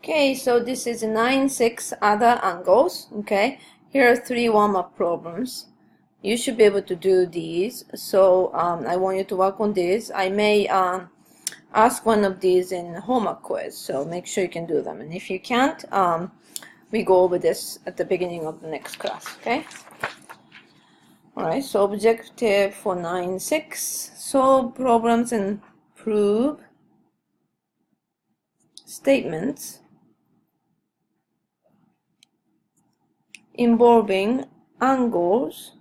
Okay, so this is 9-6 other angles. Okay, here are 3 warm-up problems. You should be able to do these. So I want you to work on this. I may ask one of these in homework quiz, so make sure you can do them. And if you can't, we go over this at the beginning of the next class. Okay. All right. So objective for 9-6: solve problems and prove statements involving angles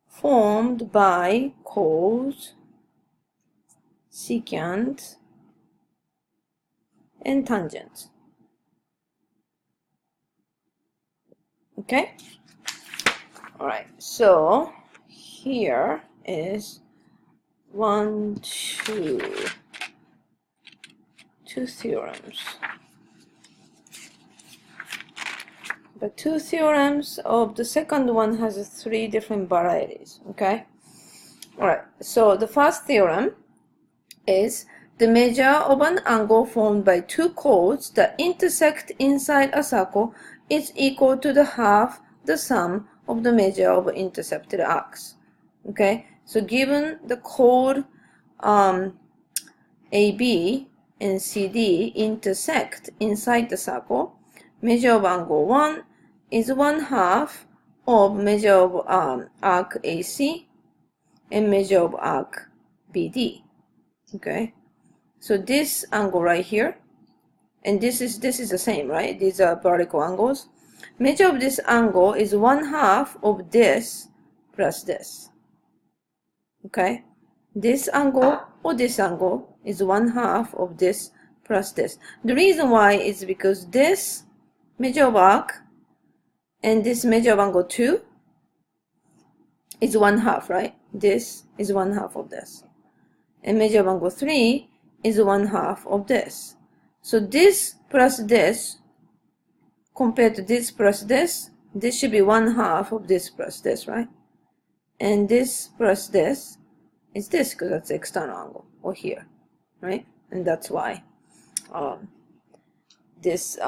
formed by cos, secant, and tangent. Okay? Alright, so here is two theorems. The 2 theorems of the second one has 3 different varieties. Okay. All right. So the first theorem is the measure of an angle formed by 2 chords that intersect inside a circle is equal to the half the sum of the measure of intercepted arcs. Okay. So given the chord AB and CD intersect inside the circle, measure of angle 1 is 1/2 of measure of arc AC and measure of arc BD. Okay, so this angle right here, and this is the same, right? These are vertical angles. Measure of this angle is 1/2 of this plus this. Okay, this angle or this angle is 1/2 of this plus this. The reason why is because this measure of arc and this measure of angle 2 is 1/2, right? This is 1/2 of this. And measure of angle 3 is 1/2 of this. So this plus this compared to this plus this should be 1/2 of this plus this, right? And this plus this is this because that's the external angle, or here, right? And that's why this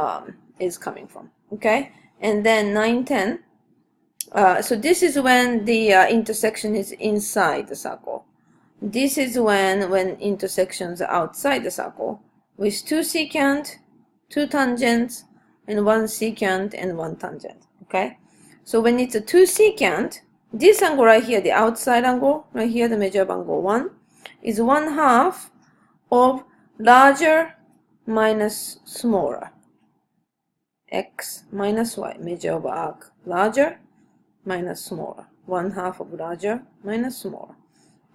is coming from. Okay. And then 9-10. So this is when the intersection is inside the circle. This is when intersections are outside the circle, with 2 secant, 2 tangents, and 1 secant and 1 tangent. Okay. So when it's a 2 secant, this angle right here, the outside angle right here, the measure of angle 1, is 1/2 of larger minus smaller. X minus y, measure of arc larger minus smaller. 1/2 of larger minus smaller.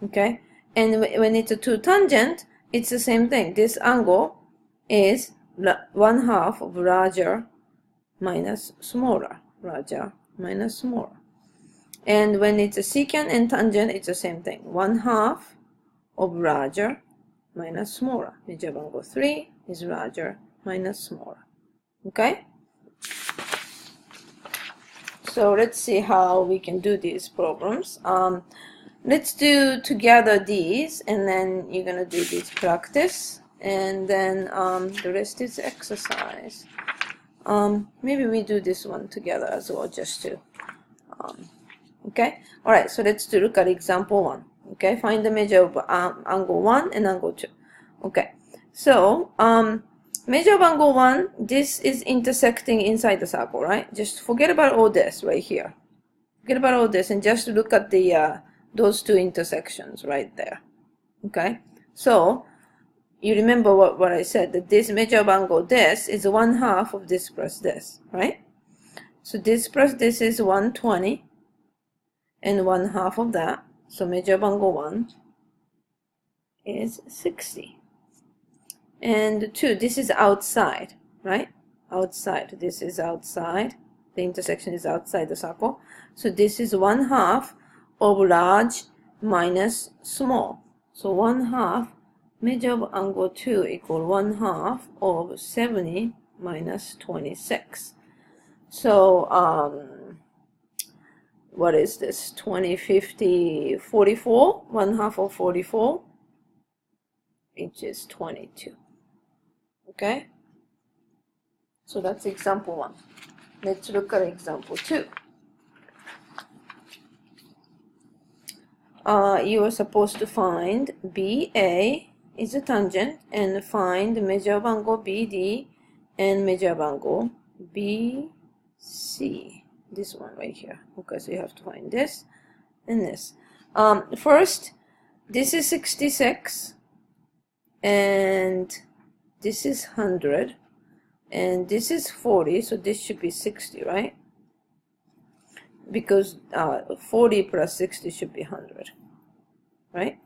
Okay, and when it's a 2 tangent, it's the same thing. This angle is 1/2 of larger minus smaller. Larger minus smaller. And when it's a secant and tangent, it's the same thing. 1/2 of larger minus smaller. Measure of angle 3 is larger minus smaller. Okay. So let's see how we can do these problems. Let's do together these, and then you're gonna do this practice, and then the rest is exercise. Maybe we do this one together as well, just to okay. All right, so let's look at example 1. Okay, find the measure of angle 1 and angle 2. Okay, so measure of angle 1, this is intersecting inside the circle, right? Just forget about all this right here. Forget about all this and just look at the those 2 intersections right there. Okay, so you remember what I said, that this measure of angle this is 1/2 of this plus this, right? So this plus this is 120 and 1/2 of that. So measure of angle 1 is 60. And 2, this is outside, right? Outside, this is outside. The intersection is outside the circle. So this is 1/2 of large minus small. So 1/2, measure of angle 2 equal 1/2 of 70 minus 26. So what is this? 20, 50, 44. 1/2 of 44, which is 22. Okay, So that's example 1. Let's look at example 2. You are supposed to find BA is a tangent and find measure bango BD and measure bango BC. This one right here. Okay, so you have to find this and this. First, this is 66 and this is 100 and this is 40, so this should be 60, right? Because 40 plus 60 should be 100, right?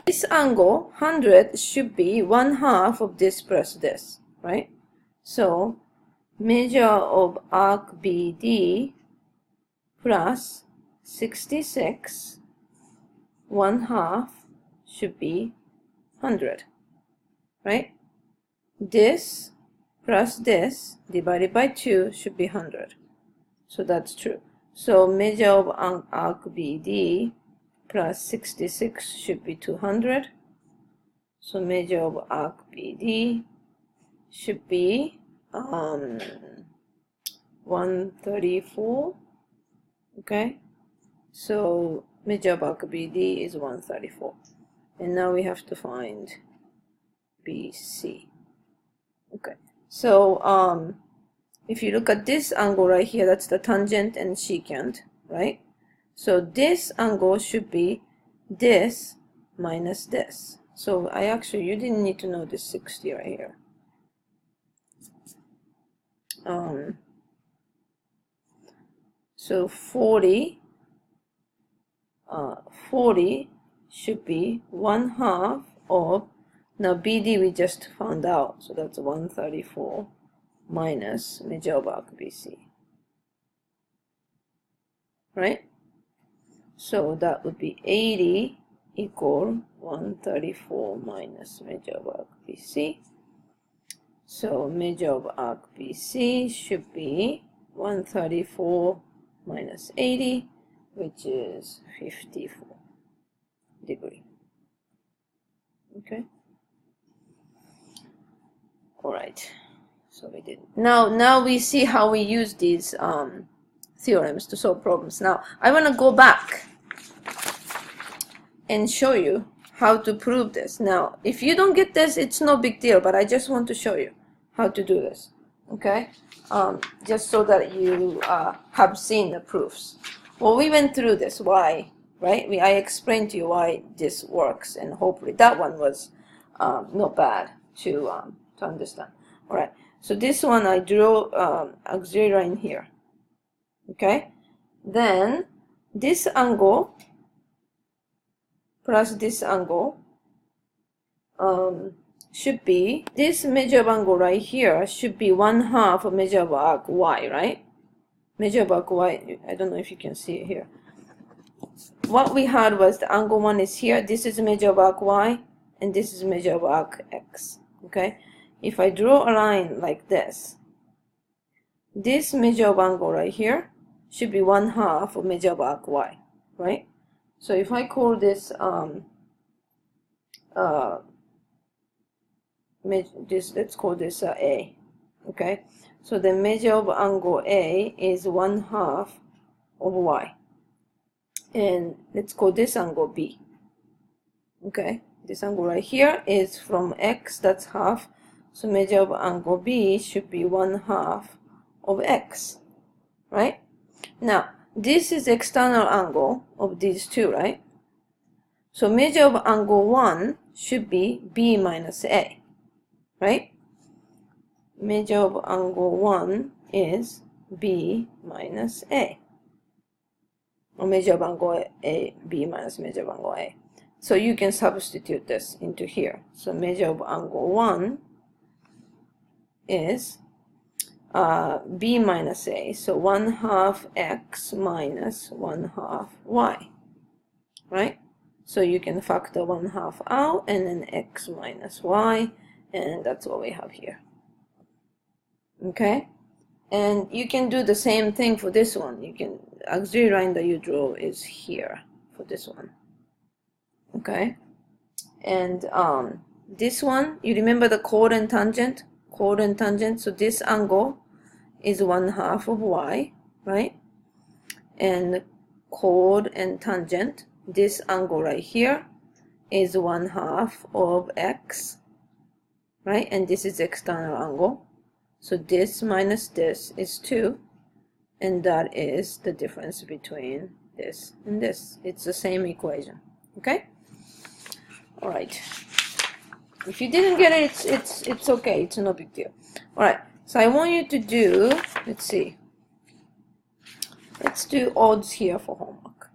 This angle 100 should be 1/2 of this plus this, right? So measure of arc BD plus 66 1/2 should be 100, right? This plus this divided by 2 should be 100. So that's true. So measure of arc BD plus 66 should be 200. So measure of arc BD should be 134. Okay, so measure of arc BD is 134. And now we have to find BC. Okay, so if you look at this angle right here, that's the tangent and secant, right? So this angle should be this minus this. So you didn't need to know this 60 right here. So 40 should be 1/2 of, now BD we just found out, so that's 134 minus measure of arc BC, right? So that would be 80 equal 134 minus measure of arc BC. So measure of arc BC should be 134 minus 80, which is 54 degree. Okay. All right. So we did. Now we see how we use these theorems to solve problems. Now I want to go back and show you how to prove this. Now, if you don't get this, it's no big deal, but I just want to show you how to do this. Okay. Just so that you have seen the proofs. Well, we went through this. Why? Right? I explained to you why this works, and hopefully that one was not bad to understand. All right. So this one I drew auxiliary line here. Okay. Then this angle plus this angle should be, this measure of angle right here should be 1/2 of measure of arc Y, right? Measure of arc Y, I don't know if you can see it here. What we had was the angle 1 is here, this is measure of arc Y, and this is measure of arc X, okay? If I draw a line like this, this measure of angle right here should be 1/2 of measure of arc Y, right? So if I call this let's call this A, okay? So the measure of angle A is 1/2 of Y, and let's call this angle B. Okay, this angle right here is from X, that's half, so measure of angle B should be 1/2 of X, right? Now this is external angle of these two, right? So measure of angle 1 should be B minus A, right? Measure of angle 1 is B minus A. Or measure of angle A, B minus measure of angle A. So you can substitute this into here. So measure of angle 1 is B minus A. So 1/2 X minus 1/2 Y, right? So you can factor 1/2 out and then X minus Y, and that's what we have here. Okay, and you can do the same thing for this one. You can, auxiliary line that you draw is here for this one. Okay, and this one, you remember the chord and tangent? Chord and tangent, so this angle is 1/2 of y, right? And chord and tangent, this angle right here is 1/2 of x, right? And this is external angle. So this minus this is 2, and that is the difference between this and this. It's the same equation, okay? All right. If you didn't get it, it's okay. It's no big deal. All right. So I want you to do, let's see. Let's do odds here for homework.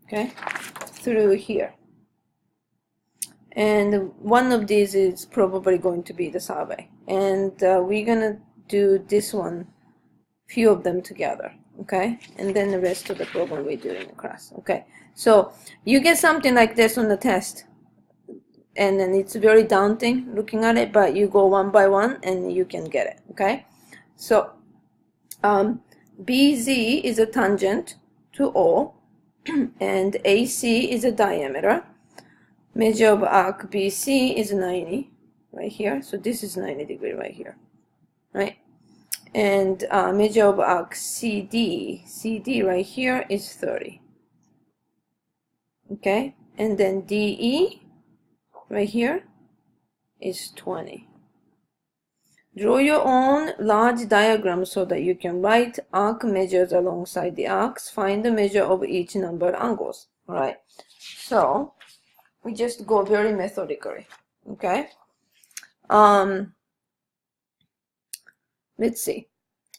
Okay, through here. And one of these is probably going to be the survey. And we're gonna do this one, few of them together. Okay, and then the rest of the program we do in the class. Okay, so you get something like this on the test, and then it's very daunting looking at it, but you go one by one and you can get it. Okay, so BZ is a tangent to O, and AC is a diameter. Measure of arc BC is 90 right here, so this is 90 degree right here, right? And measure of arc CD right here is 30. Okay, and then DE right here is 20. Draw your own large diagram so that you can write arc measures alongside the arcs. Find the measure of each number angles. All right, so we just go very methodically. Okay, let's see.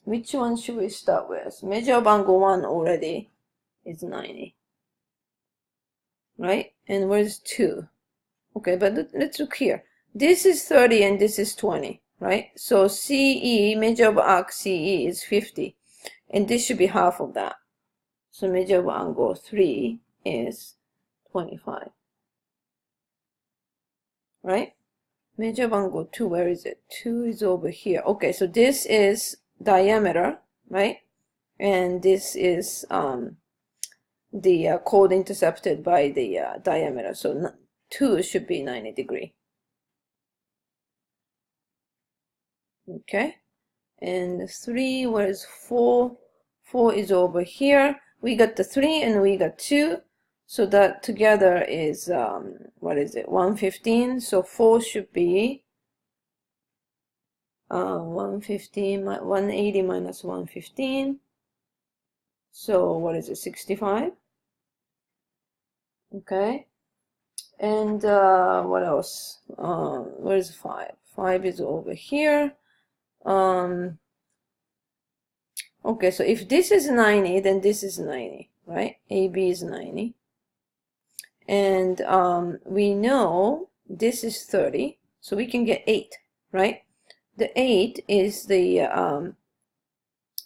Which one should we start with? Measure of angle 1 already is 90. Right? And where's 2? Okay, but let's look here. This is 30 and this is 20, right? So CE, measure of arc CE is 50. And this should be half of that. So measure of angle 3 is 25. Right? Measure of angle 2, where is it? 2 is over here. Okay, so this is diameter, right? And this is the chord intercepted by the diameter. So 2 should be 90 degree. Okay, and 3, where's 4? 4 is over here. We got the 3 and we got 2. So that together is, what is it, 115. So 4 should be 180 minus 115. So what is it, 65? Okay. And what else? Where's 5? 5 is over here. Okay, so if this is 90, then this is 90, right? AB is 90. And we know this is 30, so we can get 8, right? The 8 is the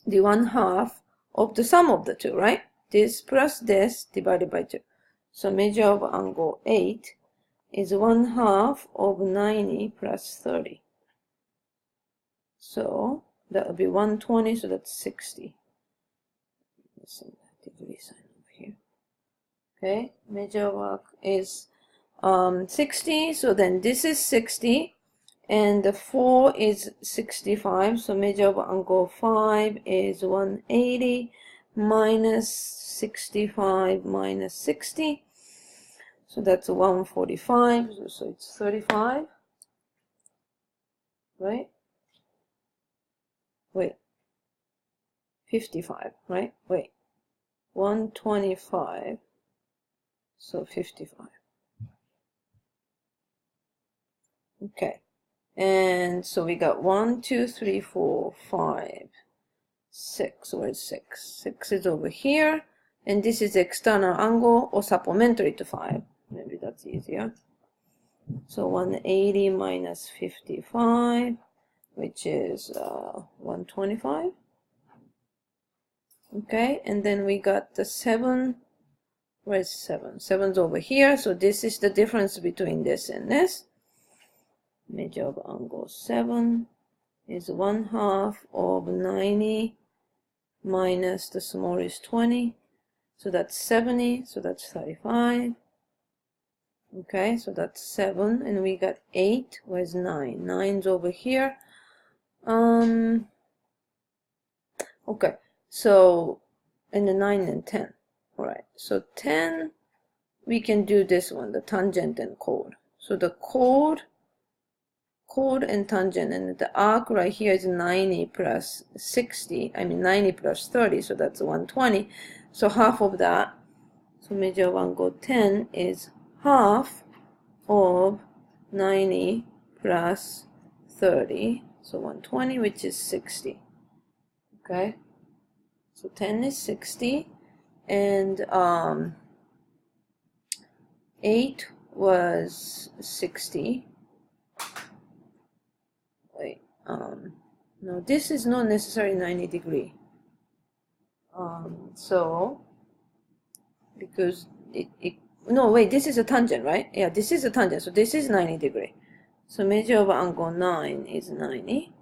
1/2 of the sum of the two, right? This plus this divided by 2. So measure of angle 8 is 1/2 of 90 plus 30. So that would be 120, so that's 60. Let's see that degree sign over here. Okay, measure of arc is 60, so then this is 60, and the 4 is 65, so measure of angle 5 is 180 minus 65 minus 60, so that's 145, so it's 35, right? Wait, 55, right? Wait, 125, so 55. Okay, and so we got 1, 2, 3, 4, 5, 6. Where's 6? 6 is over here, and this is external angle or supplementary to 5. Maybe that's easier. So 180 minus 55, which is 125. Okay, and then we got the 7. Where's 7? 7's over here, so this is the difference between this and this. Measure of angle 7 is 1/2 of 90 minus the smallest 20, so that's 70, so that's 35. Okay, so that's 7, and we got 8. Where's 9? 9's over here. Okay, so, and the 9 and 10. Alright, so 10, we can do this one, the tangent and chord. So the chord and tangent, and the arc right here is 90 plus 60, 90 plus 30, so that's 120. So half of that, so measure 1 go 10 is half of 90 plus 30, so 120, which is 60. Okay, so 10 is 60, and 8 was 60. Wait, no, this is not necessarily 90 degree. So because no, wait, this is a tangent, right? Yeah, this is a tangent, so this is 90 degree. So measure of angle 9 is 90.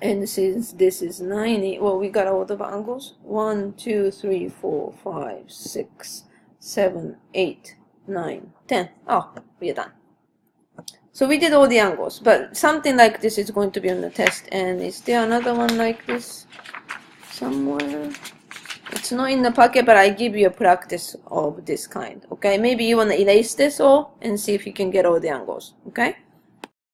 And since this is 90, well, we got all the angles. 1, 2, 3, 4, 5, 6, 7, 8, 9, 10. Oh, we are done. So we did all the angles, but something like this is going to be on the test. And is there another one like this somewhere? It's not in the packet, but I give you a practice of this kind. Okay, maybe you want to erase this all and see if you can get all the angles. Okay.